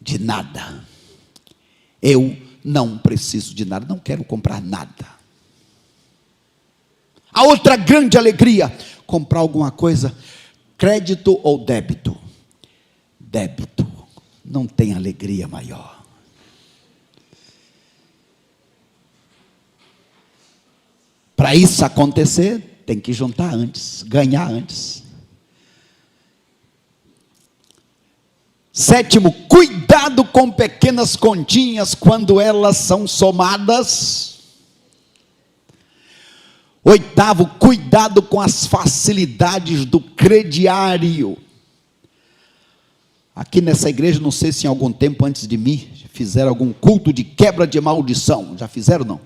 de nada. Eu não preciso de nada, não quero comprar nada. A outra grande alegria, comprar alguma coisa, crédito ou débito? Débito, não tem alegria maior. Para isso acontecer, tem que juntar antes, ganhar antes. Sétimo, cuidado com pequenas continhas quando elas são somadas. Oitavo, cuidado com as facilidades do crediário. Aqui nessa igreja, não sei se em algum tempo antes de mim, fizeram algum culto de quebra de maldição. Já fizeram, não?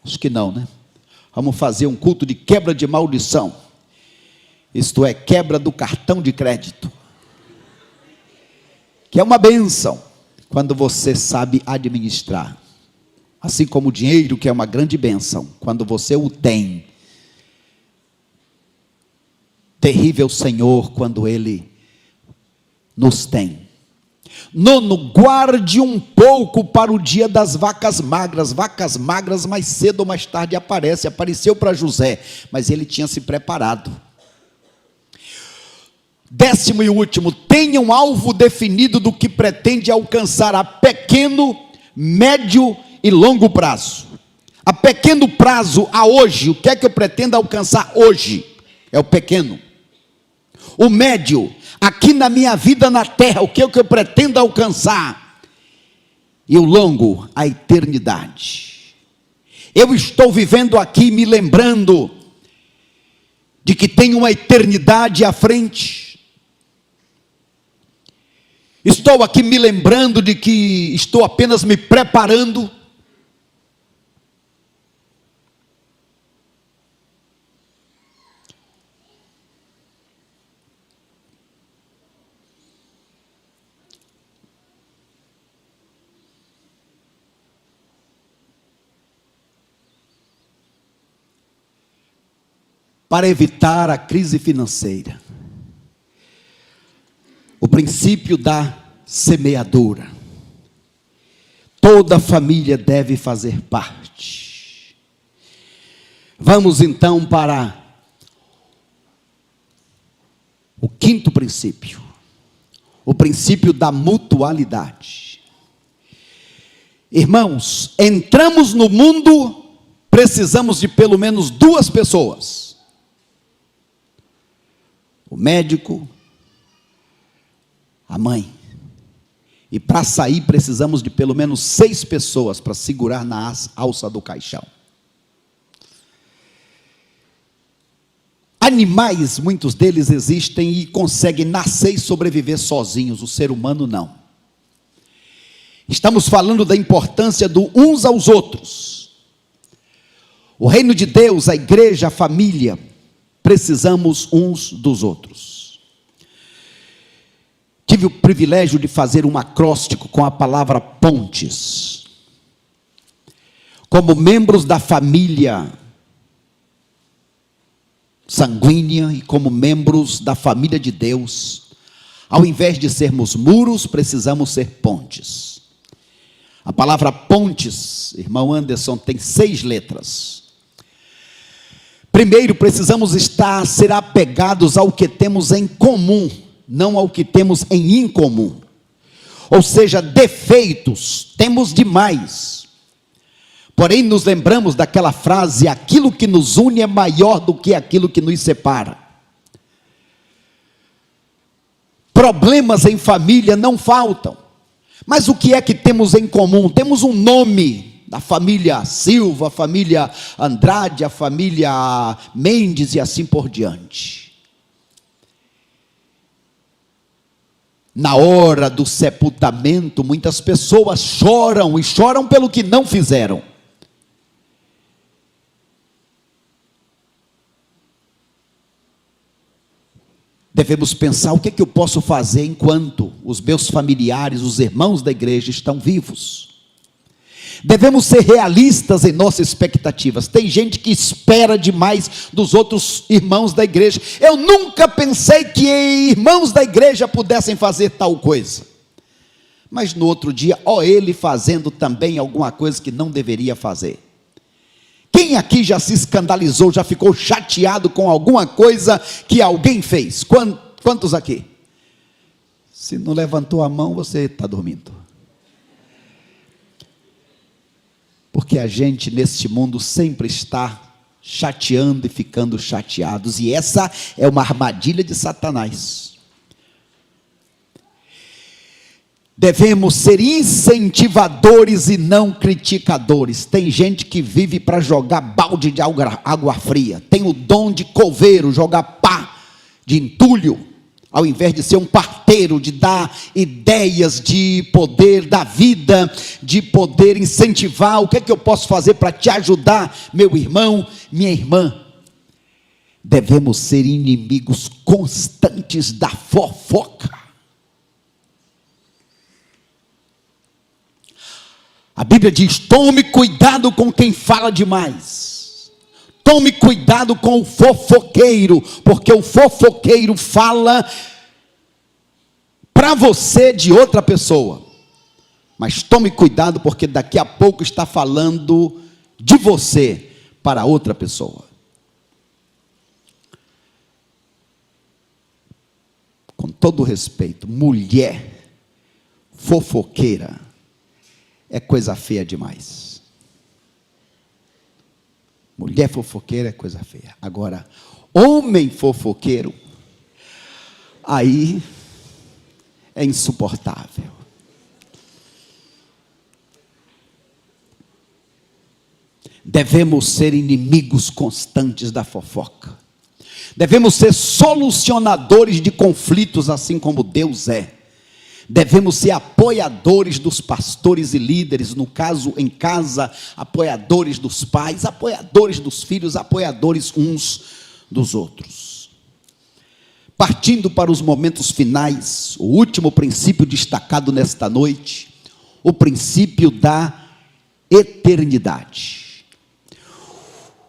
Acho que não, né? Vamos fazer um culto de quebra de maldição. Isto é, quebra do cartão de crédito. Que é uma bênção, quando você sabe administrar. Assim como o dinheiro, que é uma grande bênção, quando você o tem. Terrível Senhor, quando Ele nos tem. Nono, guarde um pouco para o dia das vacas magras. Vacas magras mais cedo ou mais tarde apareceu para José, mas ele tinha se preparado. Décimo e último, tenha um alvo definido do que pretende alcançar a pequeno, médio e longo prazo. A pequeno prazo, a hoje, o que é que eu pretendo alcançar hoje? É o pequeno. O médio, aqui na minha vida na terra, o que é que eu pretendo alcançar? E o longo, a eternidade. Eu estou vivendo aqui me lembrando de que tem uma eternidade à frente. Estou aqui me lembrando de que estou apenas me preparando. para evitar a crise financeira. O princípio da semeadura. Toda família deve fazer parte. Vamos então para o quinto princípio. O princípio da mutualidade. Irmãos, entramos no mundo, precisamos de pelo menos duas pessoas. O médico, a mãe. E para sair precisamos de pelo menos 6 pessoas para segurar na alça do caixão. Animais, muitos deles existem e conseguem nascer e sobreviver sozinhos, o ser humano não. Estamos falando da importância do uns aos outros. O reino de Deus, a igreja, a família, precisamos uns dos outros. Tive o privilégio de fazer um acróstico com a palavra pontes. Como membros da família sanguínea e como membros da família de Deus, ao invés de sermos muros, precisamos ser pontes. A palavra pontes, irmão Anderson, tem 6 letras. Primeiro, precisamos ser apegados ao que temos em comum, não ao que temos em incomum. Ou seja, defeitos temos demais. Porém, nos lembramos daquela frase: aquilo que nos une é maior do que aquilo que nos separa. Problemas em família não faltam. Mas o que é que temos em comum? Temos um nome da família Silva, a família Andrade, a família Mendes e assim por diante. Na hora do sepultamento, muitas pessoas choram, e choram pelo que não fizeram. Devemos pensar: o que é que eu posso fazer enquanto os meus familiares, os irmãos da igreja estão vivos? Devemos ser realistas em nossas expectativas. Tem gente que espera demais dos outros irmãos da igreja. Eu nunca pensei que irmãos da igreja pudessem fazer tal coisa. Mas no outro dia, ele fazendo também alguma coisa que não deveria fazer. Quem aqui já se escandalizou, já ficou chateado com alguma coisa que alguém fez? Quantos aqui? Se não levantou a mão, você está dormindo. Porque a gente neste mundo sempre está chateando e ficando chateados. E essa é uma armadilha de Satanás. Devemos ser incentivadores e não criticadores. Tem gente que vive para jogar balde de água fria. Tem o dom de coveiro, jogar pá de entulho, ao invés de ser um parteiro, de dar ideias de poder, da vida, de poder incentivar. O que é que eu posso fazer para te ajudar, meu irmão, minha irmã? Devemos ser inimigos constantes da fofoca. A Bíblia diz: tome cuidado com quem fala demais. Tome cuidado com o fofoqueiro, porque o fofoqueiro fala para você de outra pessoa. Mas tome cuidado, porque daqui a pouco está falando de você para outra pessoa. Com todo respeito, mulher fofoqueira é coisa feia demais. Mulher fofoqueira é coisa feia. Agora, homem fofoqueiro, aí é insuportável. Devemos ser inimigos constantes da fofoca. Devemos ser solucionadores de conflitos, assim como Deus é. Devemos ser apoiadores dos pastores e líderes, no caso em casa, apoiadores dos pais, apoiadores dos filhos, apoiadores uns dos outros. Partindo para os momentos finais, o último princípio destacado nesta noite, o princípio da eternidade.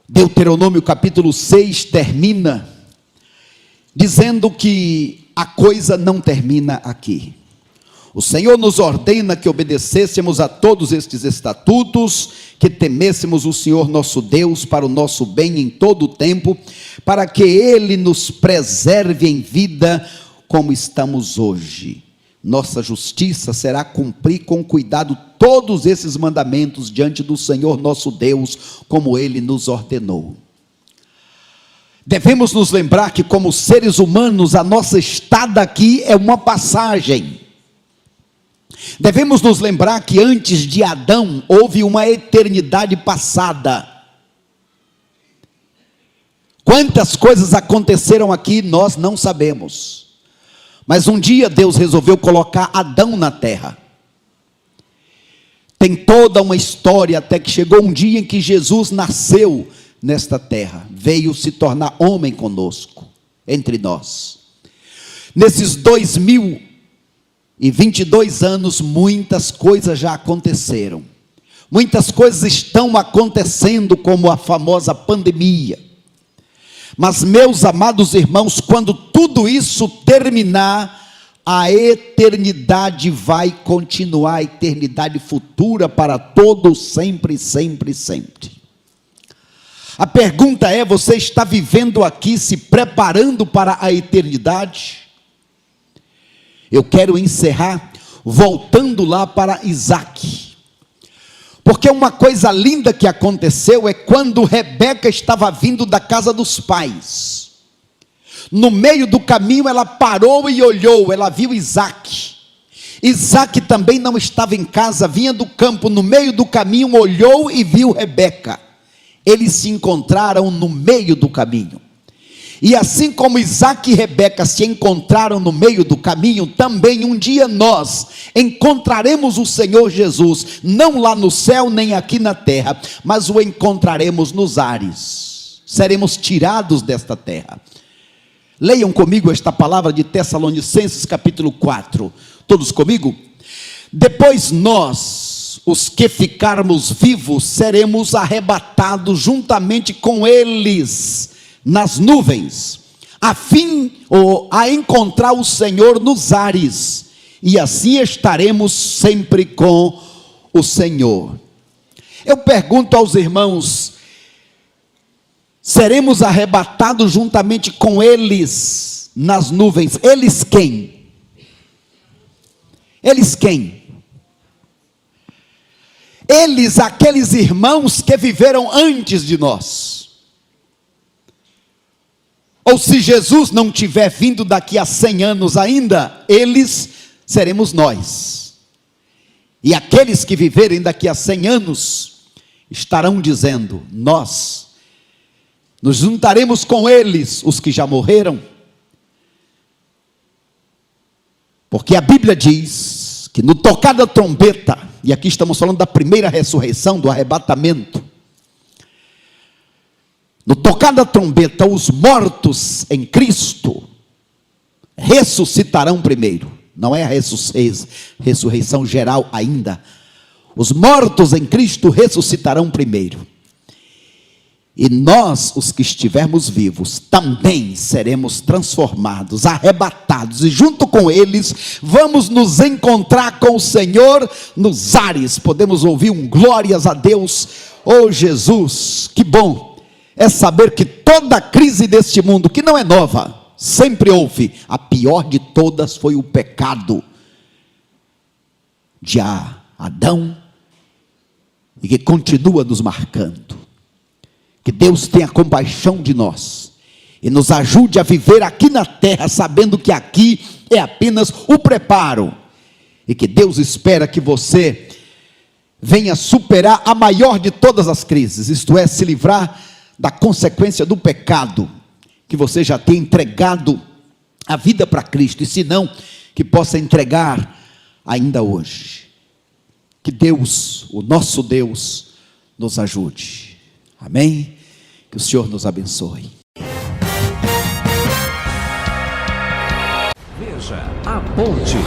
Deuteronômio capítulo 6 termina dizendo que a coisa não termina aqui. O Senhor nos ordena que obedecêssemos a todos estes estatutos, que temêssemos o Senhor nosso Deus para o nosso bem em todo o tempo, para que Ele nos preserve em vida como estamos hoje. Nossa justiça será cumprir com cuidado todos esses mandamentos diante do Senhor nosso Deus, como Ele nos ordenou. Devemos nos lembrar que, como seres humanos, a nossa estada aqui é uma passagem. Devemos nos lembrar que antes de Adão houve uma eternidade passada. Quantas coisas aconteceram aqui nós não sabemos. Mas um dia Deus resolveu colocar Adão na terra. Tem toda uma história até que chegou um dia em que Jesus nasceu nesta terra. Veio se tornar homem conosco, entre nós. Nesses 2022 anos, muitas coisas já aconteceram. Muitas coisas estão acontecendo, como a famosa pandemia. Mas, meus amados irmãos, quando tudo isso terminar, a eternidade vai continuar, a eternidade futura para todos, sempre, sempre, sempre. A pergunta é: você está vivendo aqui, se preparando para a eternidade? Eu quero encerrar voltando lá para Isaac, porque uma coisa linda que aconteceu é quando Rebeca estava vindo da casa dos pais. No meio do caminho ela parou e olhou, ela viu Isaac. Isaac também não estava em casa, vinha do campo. No meio do caminho olhou e viu Rebeca. Eles se encontraram no meio do caminho. E assim como Isaac e Rebeca se encontraram no meio do caminho, também um dia nós encontraremos o Senhor Jesus, não lá no céu nem aqui na terra, mas o encontraremos nos ares. Seremos tirados desta terra. Leiam comigo esta palavra de Tessalonicenses capítulo 4. Todos comigo? Depois nós, os que ficarmos vivos, seremos arrebatados juntamente com eles nas nuvens, a encontrar o Senhor nos ares, e assim estaremos sempre com o Senhor. Eu pergunto aos irmãos: seremos arrebatados juntamente com eles nas nuvens? Eles quem? Eles quem? Eles, aqueles irmãos que viveram antes de nós. Ou se Jesus não tiver vindo daqui a 100 anos ainda, eles seremos nós. E aqueles que viverem daqui a 100 anos, estarão dizendo: nós nos juntaremos com eles, os que já morreram. Porque a Bíblia diz que no tocar da trombeta, e aqui estamos falando da primeira ressurreição, do arrebatamento, no tocar da trombeta, os mortos em Cristo ressuscitarão primeiro. Não é a ressurreição geral ainda. Os mortos em Cristo ressuscitarão primeiro. E nós, os que estivermos vivos, também seremos transformados, arrebatados, e junto com eles, vamos nos encontrar com o Senhor nos ares. Podemos ouvir um glórias a Deus. Oh Jesus, que bom é saber que toda a crise deste mundo, que não é nova, sempre houve. A pior de todas foi o pecado de Adão, e que continua nos marcando. Que Deus tenha compaixão de nós e nos ajude a viver aqui na terra, sabendo que aqui é apenas o preparo, e que Deus espera que você venha superar a maior de todas as crises, isto é, se livrar da consequência do pecado, que você já tenha entregado a vida para Cristo, e se não, que possa entregar ainda hoje. Que Deus, o nosso Deus, nos ajude. Amém? Que o Senhor nos abençoe. Veja a ponte.